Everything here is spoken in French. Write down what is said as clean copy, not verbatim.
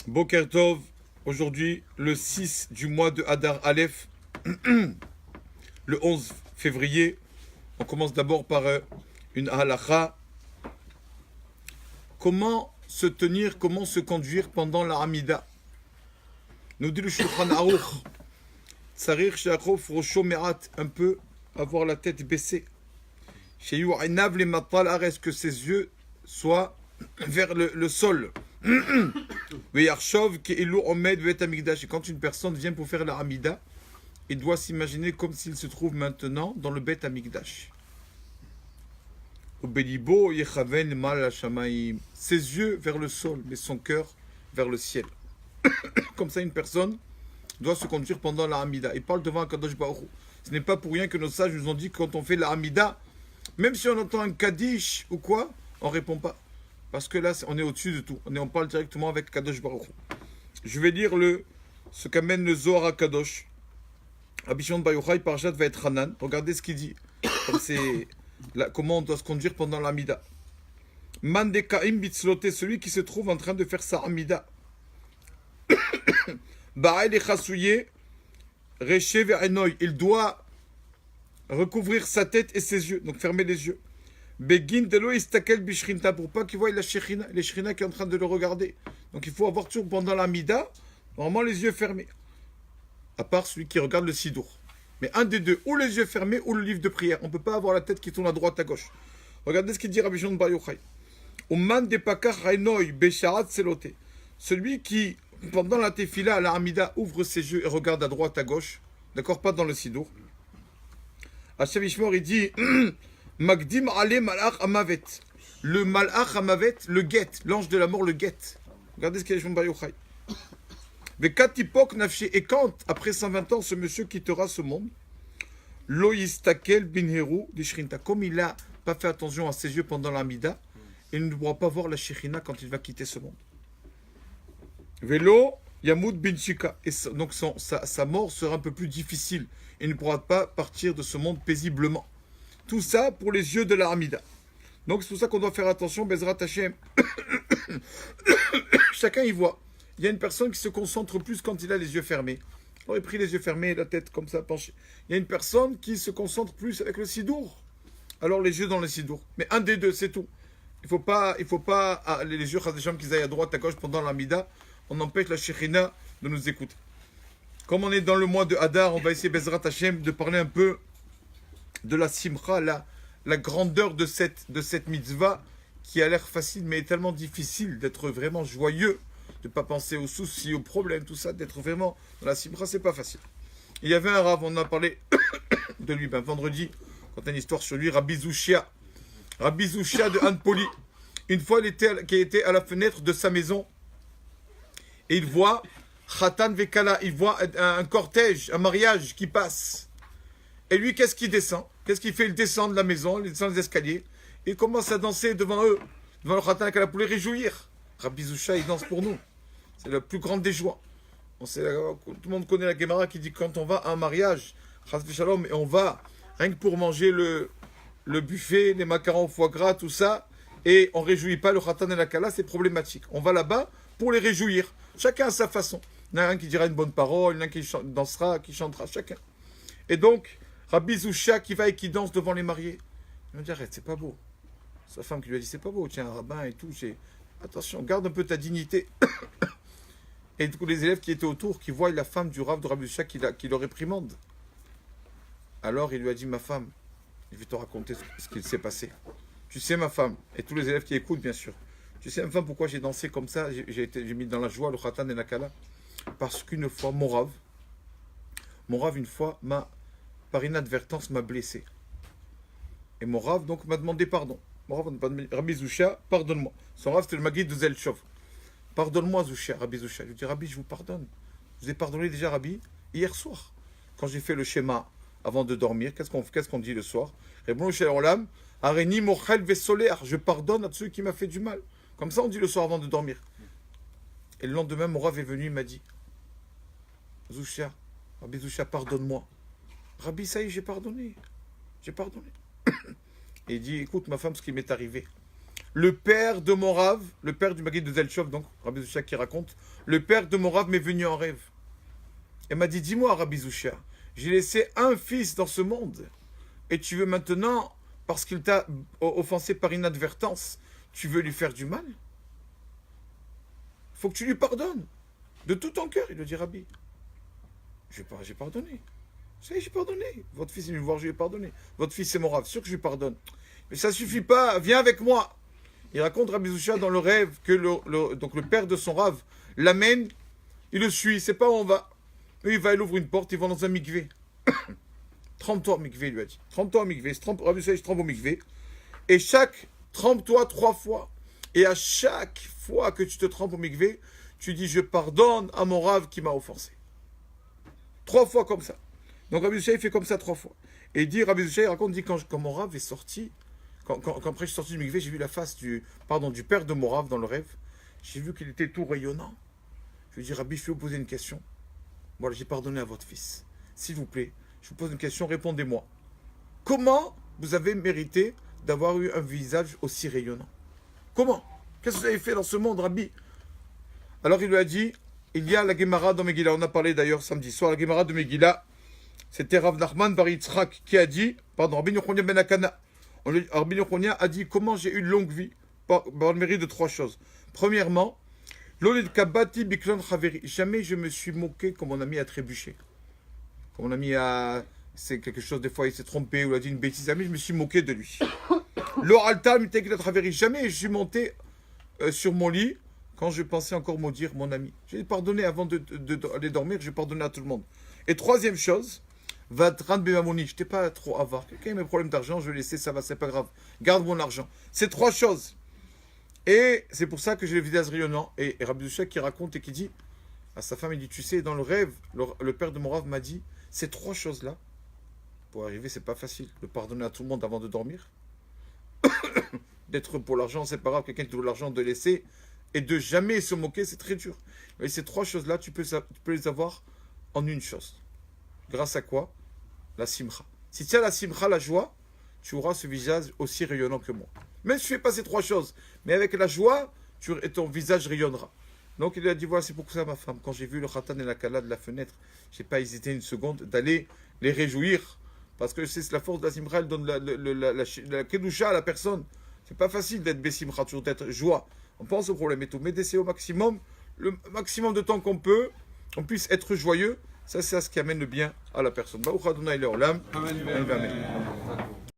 Boker Tov, aujourd'hui le 6 du mois de Hadar Aleph, le 11 février. On commence d'abord par une halakha. Comment se tenir, comment se conduire pendant la Hamida? Nous dit le Shulchan Aruch, Tsarir She'achov Rosho Me'at, un peu avoir la tête baissée. Sheyu Einav le Matal Ares, que ses yeux soient vers le sol. Et quand une personne vient pour faire la Hamida, il doit s'imaginer comme s'il se trouve maintenant dans le Bet Hamikdash. Ses yeux vers le sol, mais son cœur vers le ciel. Comme ça, une personne doit se conduire pendant la Hamida. Il parle devant un Kadosh Baruch Hu. Ce n'est pas pour rien que nos sages nous ont dit que quand on fait la Hamida, même si on entend un Kaddish ou quoi, on ne répond pas. Parce que là, on est au-dessus de tout. On parle directement avec Kadosh Baruch Hu. Je vais lire ce qu'amène le Zohar à Kadosh. Rabbi Shimon Bar Yochai, Parashat va être Hanan. Regardez ce qu'il dit. Comment on doit se conduire pendant l'Amida. Mandekaim bitzlote, celui qui se trouve en train de faire sa Amida. Ba'el et chasouye, reche ve'enoy. Il doit recouvrir sa tête et ses yeux. Donc fermer les yeux. Begin de lo istakel bishrinta, pour pas qu'il voie la shechina, les shechina qui est en train de le regarder. Donc il faut avoir toujours pendant l'Amida, normalement les yeux fermés. À part celui qui regarde le sidour. Mais un des deux, ou les yeux fermés, ou le livre de prière. On ne peut pas avoir la tête qui tourne à droite, à gauche. Regardez ce qu'il dit Rabbi Shimon Bar Yochai. Uman de pakar hainoy besharat selote. Celui qui, pendant la tefila, à la Hamida, ouvre ses yeux et regarde à droite, à gauche. D'accord, pas dans le sidour. Hashem Ishmor, il dit Magdim ale malach amavet. Le malach amavet, le guet, l'ange de la mort, le guet. Regardez ce qu'il y a Shimon Bar Yochai. Et quand, après 120 ans, ce monsieur quittera ce monde, Loïstakel binheru d'Ishrinta, comme il n'a pas fait attention à ses yeux pendant l'Amida, il ne pourra pas voir la Shekhinah quand il va quitter ce monde. Velo Yamud bin Shika, et donc sa mort sera un peu plus difficile. Il ne pourra pas partir de ce monde paisiblement. Tout ça pour les yeux de la Hamida. Donc c'est pour ça qu'on doit faire attention, Bezrat Hashem. Chacun y voit. Il y a une personne qui se concentre plus quand il a les yeux fermés. On aurait pris les yeux fermés, la tête comme ça penchée. Il y a une personne qui se concentre plus avec le sidour. Alors les yeux dans le sidour. Mais un des deux, c'est tout. Il faut pas les yeux des gens qui aillent à droite, à gauche pendant l'Amida. On empêche la Shekhinah de nous écouter. Comme on est dans le mois de Hadar, on va essayer, Bezrat Hashem, de parler un peu de la Simcha, la grandeur de cette mitzvah qui a l'air facile, mais est tellement difficile d'être vraiment joyeux, de ne pas penser aux soucis, aux problèmes, tout ça, d'être vraiment dans la Simcha, c'est pas facile. Il y avait un Rav, on a parlé de lui, vendredi, quand on a une histoire sur lui, Rabbi Zouchia de Anpoli. Une fois, il était à la fenêtre de sa maison, et il voit Khatan Vekala, il voit un cortège, un mariage qui passe. Et lui, qu'est-ce qu'il descend? Qu'est-ce qu'il fait? Il descend de la maison, il descend les escaliers, et il commence à danser devant eux, devant le Khatan Vekala pour les réjouir. Rabbi Zoucha, il danse pour nous. C'est la plus grande des joies. Tout le monde connaît la Gemara qui dit quand on va à un mariage, et on va rien que pour manger le buffet, les macarons au foie gras, tout ça, et on ne réjouit pas le Khatan et la Kala, c'est problématique. On va là-bas pour les réjouir. Chacun à sa façon. Il y en a un qui dira une bonne parole, il y en a un qui dansera, qui chantera, chacun. Et donc, Rabbi Zoucha qui va et qui danse devant les mariés. Il va dire, arrête, c'est pas beau. Sa femme qui lui a dit, c'est pas beau, tiens, un rabbin et tout, attention, garde un peu ta dignité. Et du coup, les élèves qui étaient autour, qui voient la femme du Rav de Rabbi Zoucha qui le réprimande. Alors, il lui a dit, ma femme, je vais te raconter ce qu'il s'est passé. Tu sais, ma femme, et tous les élèves qui écoutent, bien sûr, tu sais, ma femme, pourquoi j'ai dansé comme ça, j'ai mis dans la joie le Khatan et la Kala? Parce qu'une fois, mon Rav, une fois, par inadvertance, m'a blessé. Et mon Rav, donc, m'a demandé pardon. Mon Rav, Rabbi Zoucha, pardonne-moi. Son Rav, c'était le Maguide de Zelchov. Pardonne-moi, Zoucha, Rabbi Zoucha. Je lui dis, Rabbi, je vous pardonne. Je vous ai pardonné déjà, Rabbi, hier soir. Quand j'ai fait le schéma avant de dormir, qu'est-ce qu'on dit le soir? Areni mochel vesoler. Je pardonne à ceux qui m'ont fait du mal. Comme ça, on dit le soir avant de dormir. Et le lendemain, mon Rav est venu, il m'a dit, Zoucha, Rabbi Zoucha, pardonne-moi. Rabbi, ça y est, j'ai pardonné. J'ai pardonné. Et il dit, écoute, ma femme, ce qui m'est arrivé. le père de mon Rav, le père du Maguid de Zelchov, donc Rabbi Zouchia qui raconte, le père de mon Rav m'est venu en rêve. Et m'a dit, dis-moi Rabbi Zouchia, j'ai laissé un fils dans ce monde, et tu veux maintenant, parce qu'il t'a offensé par inadvertance, tu veux lui faire du mal? Faut que tu lui pardonnes. De tout ton cœur, il le dit Rabbi. J'ai pardonné. Vous savez, j'ai pardonné. Votre fils est venu me voir, je lui ai pardonné. Votre fils c'est mon Rav, sûr que je lui pardonne. Mais ça suffit pas, viens avec moi. Il raconte Rabbi Zouchia dans le rêve que donc le père de son Rav l'amène, il le suit, c'est pas où on va. Il va, il ouvre une porte, il va dans un mikvé. Trempe-toi au mikvé, il lui a dit. Trempe-toi au mikvé. Rabbi Zouchia, il se trempe au mikvé. Et trempe-toi 3 fois. Et à chaque fois que tu te trempes au mikvé, tu dis, je pardonne à mon Rav qui m'a offensé. 3 fois comme ça. Donc Rabbi Zouchia, il fait comme ça 3 fois. Et il dit, Rabbi Zouchia, il raconte, quand mon Rav est sorti, quand après je suis sorti du mikvé, j'ai vu la face du père de mon Rav dans le rêve. J'ai vu qu'il était tout rayonnant. Je lui ai dit, Rabbi, je vais vous poser une question. Voilà, j'ai pardonné à votre fils. S'il vous plaît, je vous pose une question, répondez-moi. Comment vous avez mérité d'avoir eu un visage aussi rayonnant? Comment? Qu'est-ce que vous avez fait dans ce monde, Rabbi? Alors il lui a dit, il y a la Gemara dans Megillah. On a parlé d'ailleurs samedi soir, la Gemara de Megillah. C'était Rav Nachman bar Yitzhak qui a dit, Rabbi Yochanan ben Akana. Rabbi Yochanan a dit, comment j'ai eu une longue vie par le mérite de 3 choses. Premièrement, jamais je me suis moqué quand mon ami a trébuché. Quand mon ami c'est quelque chose, des fois il s'est trompé ou il a dit une bêtise, jamais je me suis moqué de lui. Jamais je suis monté sur mon lit quand je pensais encore maudire mon ami. J'ai pardonné avant d'aller dormir, j'ai pardonné à tout le monde. Et 3e chose, Vatran Bemamoni, je n'étais pas trop avare. Quelqu'un a mes problèmes d'argent, je vais laisser, ça va, c'est pas grave. Garde mon argent. C'est 3 choses. Et c'est pour ça que j'ai le visage rayonnant. Et Rabbi Zouchia qui raconte et qui dit à sa femme, il dit, tu sais, dans le rêve, le père de mon Rav m'a dit, ces 3 choses-là, pour arriver, c'est pas facile. De pardonner à tout le monde avant de dormir. D'être pour l'argent, c'est pas grave. Quelqu'un qui te veut l'argent, de laisser. Et de jamais se moquer, c'est très dur. Mais ces 3 choses-là, tu peux les avoir en une chose. Grâce à quoi? La simcha. Si tu as la simcha, la joie, tu auras ce visage aussi rayonnant que moi. Même si je ne fais pas ces 3 choses, mais avec la joie, ton visage rayonnera. Donc il a dit, voilà, c'est pour ça ma femme, quand j'ai vu le khatan et la kala de la fenêtre, je n'ai pas hésité une seconde d'aller les réjouir, parce que c'est la force de la simcha, elle donne la kedusha à la personne. C'est pas facile d'être bessimcha, toujours d'être joie. On pense au problème et tout, mais d'essayer au maximum, le maximum de temps qu'on puisse être joyeux, ça c'est ce qui amène le bien à la personne. Baruch Adonai Leolam. Amen.